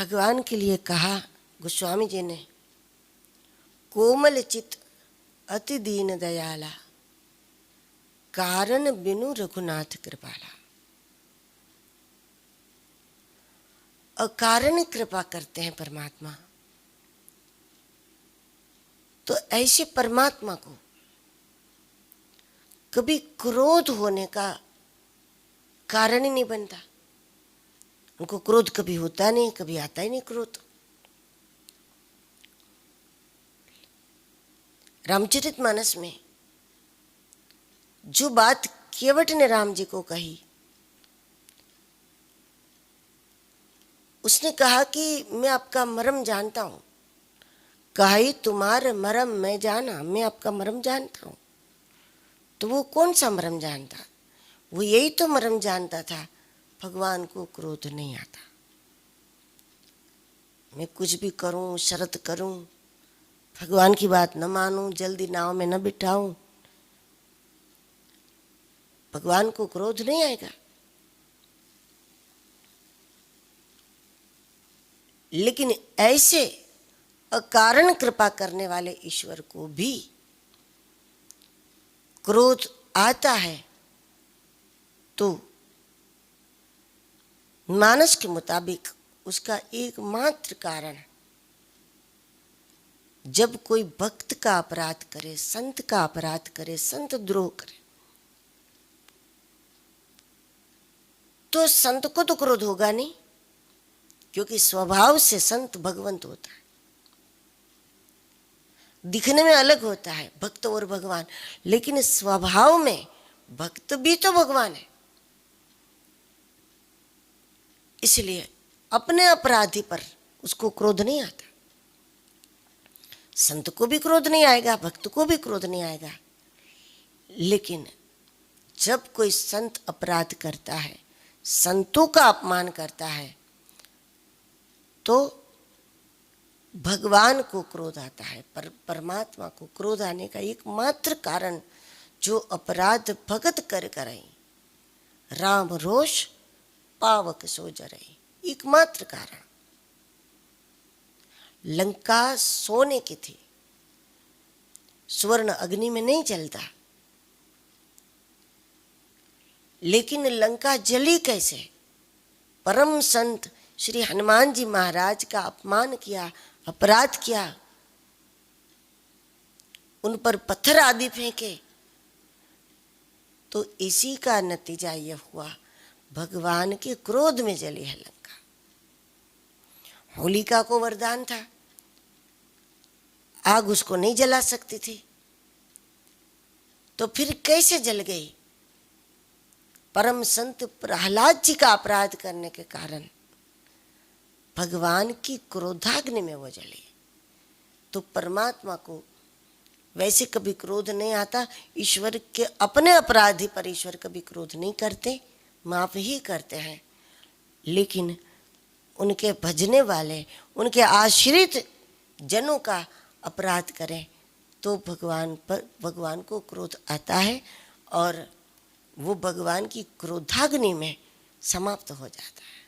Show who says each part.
Speaker 1: भगवान के लिए कहा गोस्वामी जी ने, कोमल चित अति दीन दयाला, कारण बिनु रघुनाथ कृपाला। अकारण कृपा करते हैं परमात्मा। तो ऐसे परमात्मा को कभी क्रोध होने का कारण ही नहीं बनता। उनको क्रोध कभी होता नहीं, कभी आता ही नहीं क्रोध। रामचरितमानस में जो बात केवट ने राम जी को कही, उसने कहा कि मैं आपका मर्म जानता हूं। कहा तुम्हारा मर्म मैं जाना, मैं आपका मर्म जानता हूं। तो वो कौन सा मर्म जानता? वो यही तो मर्म जानता था, भगवान को क्रोध नहीं आता। मैं कुछ भी करूं, शरत करूं, भगवान की बात न मानूं, जल्दी नाव में न बिठाऊं, भगवान को क्रोध नहीं आएगा। लेकिन ऐसे अकारण कृपा करने वाले ईश्वर को भी क्रोध आता है। तो मानस के मुताबिक उसका एकमात्र कारण, जब कोई भक्त का अपराध करे, संत का अपराध करे, संत द्रोह करे, तो संत को तो क्रोध होगा नहीं, क्योंकि स्वभाव से संत भगवंत होता है। दिखने में अलग होता है भक्त और भगवान, लेकिन स्वभाव में भक्त भी तो भगवान है। इसलिए अपने अपराधी पर उसको क्रोध नहीं आता। संत को भी क्रोध नहीं आएगा, भक्त को भी क्रोध नहीं आएगा। लेकिन जब कोई संत अपराध करता है, संतों का अपमान करता है, तो भगवान को क्रोध आता है। पर परमात्मा को क्रोध आने का एकमात्र कारण, जो अपराध भगत कर करई, राम रोष पावक सो जरई, एकमात्र कारण। लंका सोने की थी, स्वर्ण अग्नि में नहीं जलता, लेकिन लंका जली कैसे? परम संत श्री हनुमान जी महाराज का अपमान किया, अपराध किया, उन पर पत्थर आदि फेंके, तो इसी का नतीजा यह हुआ, भगवान के क्रोध में जली है लंका। होलिका को वरदान था, आग उसको नहीं जला सकती थी, तो फिर कैसे जल गई? परम संत प्रहलाद जी का अपराध करने के कारण भगवान की क्रोधाग्नि में वो जली। तो परमात्मा को वैसे कभी क्रोध नहीं आता। ईश्वर के अपने अपराधी पर ईश्वर कभी क्रोध नहीं करते, माफ ही करते हैं। लेकिन उनके भजने वाले, उनके आश्रित जनों का अपराध करें तो भगवान को क्रोध आता है, और वो भगवान की क्रोधाग्नि में समाप्त हो जाता है।